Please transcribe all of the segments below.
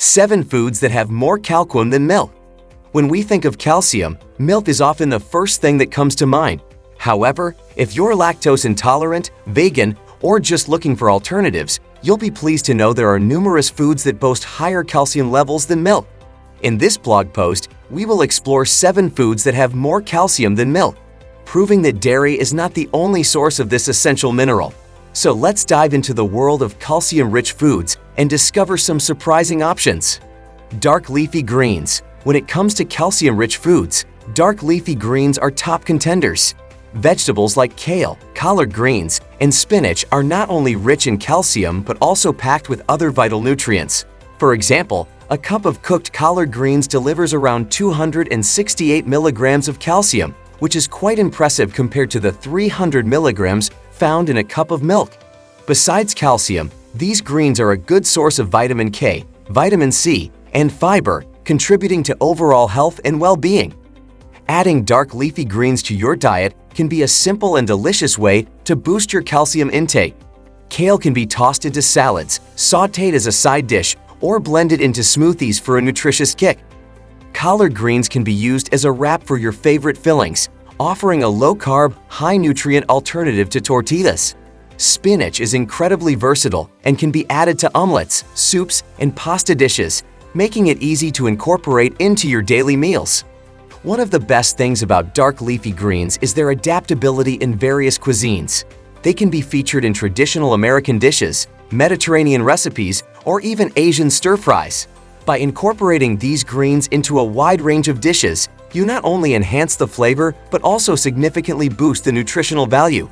7 foods that have more calcium than milk. When we think of calcium, milk is often the first thing that comes to mind. However, if you're lactose intolerant, vegan, or just looking for alternatives, you'll be pleased to know there are numerous foods that boast higher calcium levels than milk. In this blog post, we will explore 7 foods that have more calcium than milk, proving that dairy is not the only source of this essential mineral. So let's dive into the world of calcium-rich foods and discover some surprising options. Dark leafy greens. When it comes to calcium-rich foods, dark leafy greens are top contenders. Vegetables like kale, collard greens, and spinach are not only rich in calcium but also packed with other vital nutrients. For example, a cup of cooked collard greens delivers around 268 milligrams of calcium, which is quite impressive compared to the 300 milligrams found in a cup of milk. Besides calcium, these greens are a good source of vitamin K, vitamin C, and fiber, contributing to overall health and well-being. Adding dark leafy greens to your diet can be a simple and delicious way to boost your calcium intake. Kale can be tossed into salads, sautéed as a side dish, or blended into smoothies for a nutritious kick. Collard greens can be used as a wrap for your favorite fillings, offering a low-carb, high-nutrient alternative to tortillas. Spinach is incredibly versatile and can be added to omelets, soups, and pasta dishes, making it easy to incorporate into your daily meals. One of the best things about dark leafy greens is their adaptability in various cuisines. They can be featured in traditional American dishes, Mediterranean recipes, or even Asian stir-fries. By incorporating these greens into a wide range of dishes, you not only enhance the flavor but also significantly boost the nutritional value.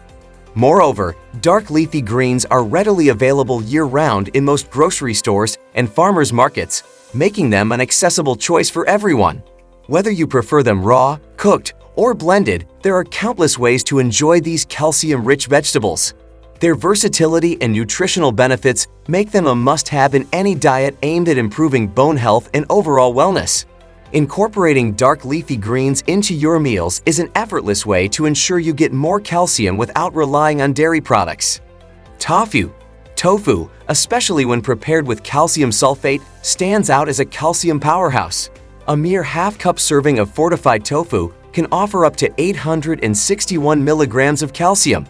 Moreover, dark leafy greens are readily available year-round in most grocery stores and farmers markets, making them an accessible choice for everyone. Whether you prefer them raw, cooked, or blended, there are countless ways to enjoy these calcium-rich vegetables. Their versatility and nutritional benefits make them a must-have in any diet aimed at improving bone health and overall wellness. Incorporating dark leafy greens into your meals is an effortless way to ensure you get more calcium without relying on dairy products. Tofu, especially when prepared with calcium sulfate, stands out as a calcium powerhouse. A mere half-cup serving of fortified tofu can offer up to 861 milligrams of calcium.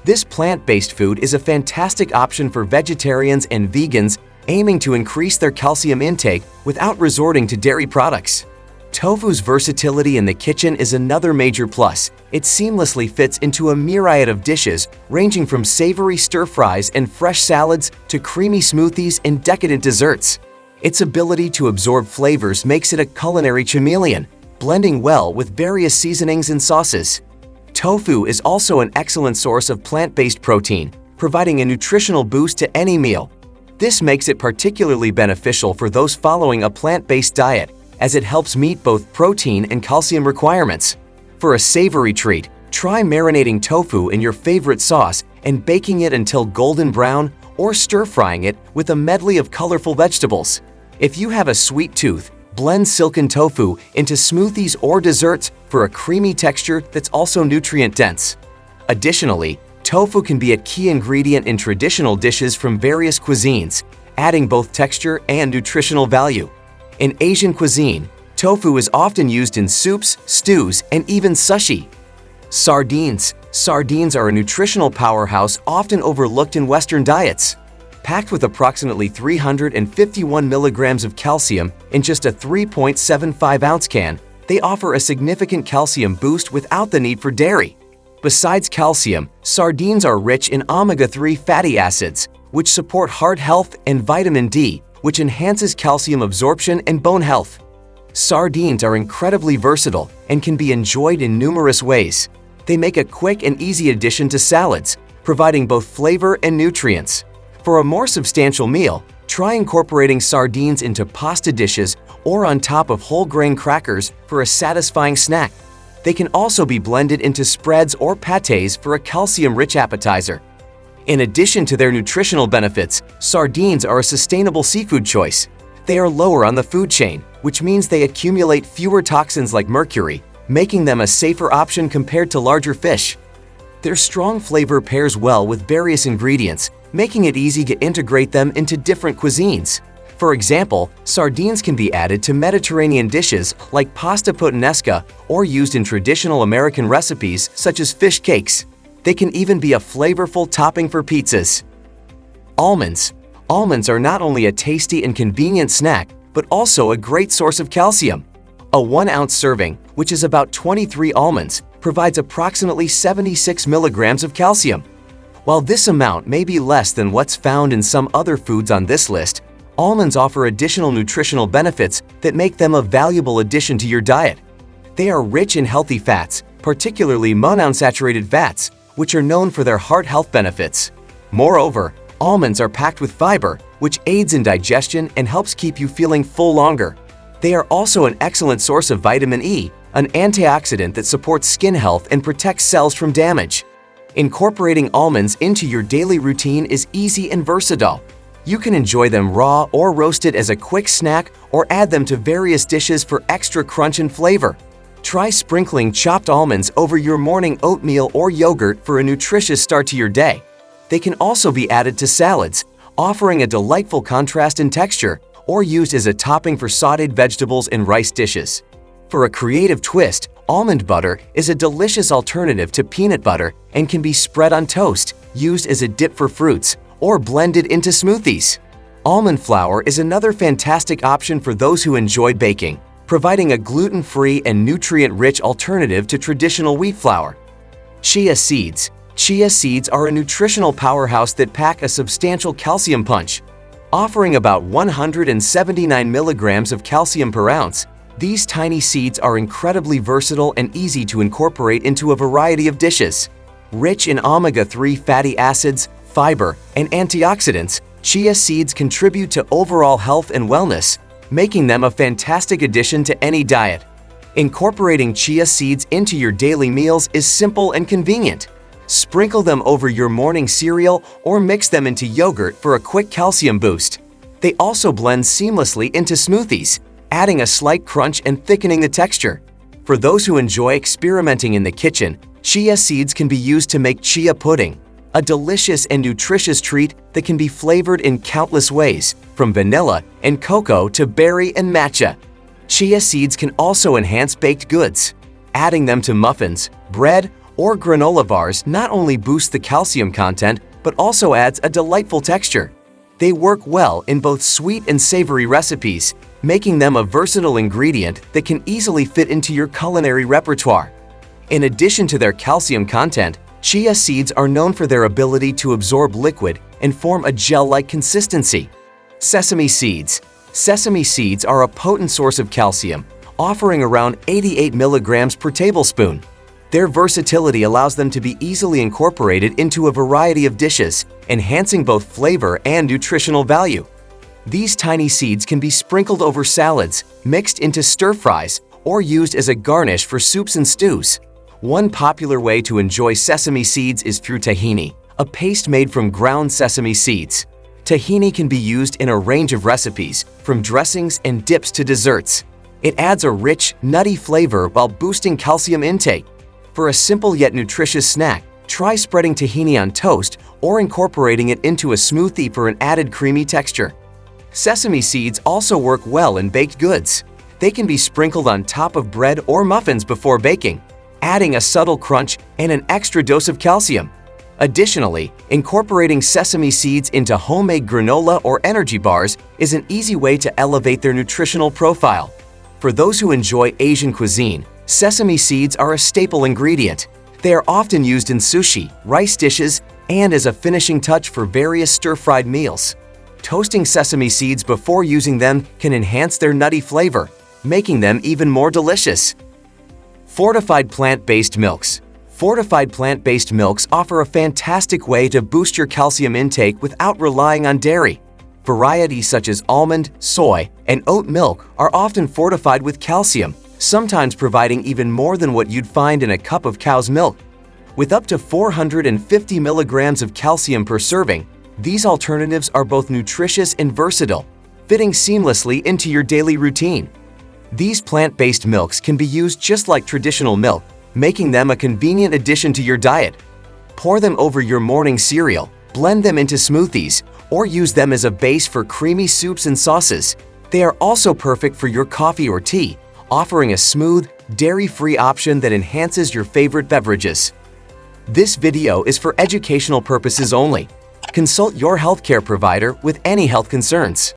This plant-based food is a fantastic option for vegetarians and vegans aiming to increase their calcium intake without resorting to dairy products. Tofu's versatility in the kitchen is another major plus. It seamlessly fits into a myriad of dishes, ranging from savory stir-fries and fresh salads to creamy smoothies and decadent desserts. Its ability to absorb flavors makes it a culinary chameleon, blending well with various seasonings and sauces. Tofu is also an excellent source of plant-based protein, providing a nutritional boost to any meal. This makes it particularly beneficial for those following a plant-based diet, as it helps meet both protein and calcium requirements. For a savory treat, try marinating tofu in your favorite sauce and baking it until golden brown, or stir-frying it with a medley of colorful vegetables. If you have a sweet tooth, blend silken tofu into smoothies or desserts for a creamy texture that's also nutrient-dense. Additionally, tofu can be a key ingredient in traditional dishes from various cuisines, adding both texture and nutritional value. In Asian cuisine, tofu is often used in soups, stews, and even sushi. Sardines are a nutritional powerhouse often overlooked in Western diets. Packed with approximately 351 milligrams of calcium in just a 3.75-ounce can, they offer a significant calcium boost without the need for dairy. Besides calcium, sardines are rich in omega-3 fatty acids, which support heart health, and vitamin D, which enhances calcium absorption and bone health. Sardines are incredibly versatile and can be enjoyed in numerous ways. They make a quick and easy addition to salads, providing both flavor and nutrients. For a more substantial meal, try incorporating sardines into pasta dishes or on top of whole grain crackers for a satisfying snack. They can also be blended into spreads or pâtés for a calcium-rich appetizer. In addition to their nutritional benefits, sardines are a sustainable seafood choice. They are lower on the food chain, which means they accumulate fewer toxins like mercury, making them a safer option compared to larger fish. Their strong flavor pairs well with various ingredients, making it easy to integrate them into different cuisines. For example, sardines can be added to Mediterranean dishes like pasta puttanesca or used in traditional American recipes such as fish cakes. They can even be a flavorful topping for pizzas. Almonds. Almonds are not only a tasty and convenient snack, but also a great source of calcium. A 1-ounce serving, which is about 23 almonds, provides approximately 76 milligrams of calcium. While this amount may be less than what's found in some other foods on this list, almonds offer additional nutritional benefits that make them a valuable addition to your diet. They are rich in healthy fats, particularly monounsaturated fats, which are known for their heart health benefits. Moreover, almonds are packed with fiber, which aids in digestion and helps keep you feeling full longer. They are also an excellent source of vitamin E, an antioxidant that supports skin health and protects cells from damage. Incorporating almonds into your daily routine is easy and versatile. You can enjoy them raw or roasted as a quick snack or add them to various dishes for extra crunch and flavor. Try sprinkling chopped almonds over your morning oatmeal or yogurt for a nutritious start to your day. They can also be added to salads, offering a delightful contrast in texture, or used as a topping for sautéed vegetables and rice dishes. For a creative twist, almond butter is a delicious alternative to peanut butter and can be spread on toast, used as a dip for fruits, or blended into smoothies. Almond flour is another fantastic option for those who enjoy baking, providing a gluten-free and nutrient-rich alternative to traditional wheat flour. Chia seeds. Chia seeds are a nutritional powerhouse that pack a substantial calcium punch. Offering about 179 milligrams of calcium per ounce, these tiny seeds are incredibly versatile and easy to incorporate into a variety of dishes. Rich in omega-3 fatty acids, fiber, and antioxidants, chia seeds contribute to overall health and wellness, making them a fantastic addition to any diet. Incorporating chia seeds into your daily meals is simple and convenient. Sprinkle them over your morning cereal or mix them into yogurt for a quick calcium boost. They also blend seamlessly into smoothies, adding a slight crunch and thickening the texture. For those who enjoy experimenting in the kitchen, chia seeds can be used to make chia pudding, a delicious and nutritious treat that can be flavored in countless ways, from vanilla and cocoa to berry and matcha. Chia seeds can also enhance baked goods. Adding them to muffins, bread, or granola bars not only boosts the calcium content, but also adds a delightful texture. They work well in both sweet and savory recipes, making them a versatile ingredient that can easily fit into your culinary repertoire. In addition to their calcium content, chia seeds are known for their ability to absorb liquid and form a gel-like consistency. Sesame seeds. Sesame seeds are a potent source of calcium, offering around 88 milligrams per tablespoon. Their versatility allows them to be easily incorporated into a variety of dishes, enhancing both flavor and nutritional value. These tiny seeds can be sprinkled over salads, mixed into stir-fries, or used as a garnish for soups and stews. One popular way to enjoy sesame seeds is through tahini, a paste made from ground sesame seeds. Tahini can be used in a range of recipes, from dressings and dips to desserts. It adds a rich, nutty flavor while boosting calcium intake. For a simple yet nutritious snack, try spreading tahini on toast or incorporating it into a smoothie for an added creamy texture. Sesame seeds also work well in baked goods. They can be sprinkled on top of bread or muffins before baking, adding a subtle crunch and an extra dose of calcium. Additionally, incorporating sesame seeds into homemade granola or energy bars is an easy way to elevate their nutritional profile. For those who enjoy Asian cuisine, sesame seeds are a staple ingredient. They are often used in sushi, rice dishes, and as a finishing touch for various stir-fried meals. Toasting sesame seeds before using them can enhance their nutty flavor, making them even more delicious. Fortified plant-based milks. Fortified plant-based milks offer a fantastic way to boost your calcium intake without relying on dairy. Varieties such as almond, soy, and oat milk are often fortified with calcium, sometimes providing even more than what you'd find in a cup of cow's milk. With up to 450 milligrams of calcium per serving, these alternatives are both nutritious and versatile, fitting seamlessly into your daily routine. These plant-based milks can be used just like traditional milk, making them a convenient addition to your diet. Pour them over your morning cereal, blend them into smoothies, or use them as a base for creamy soups and sauces. They are also perfect for your coffee or tea, offering a smooth, dairy-free option that enhances your favorite beverages. This video is for educational purposes only. Consult your healthcare provider with any health concerns.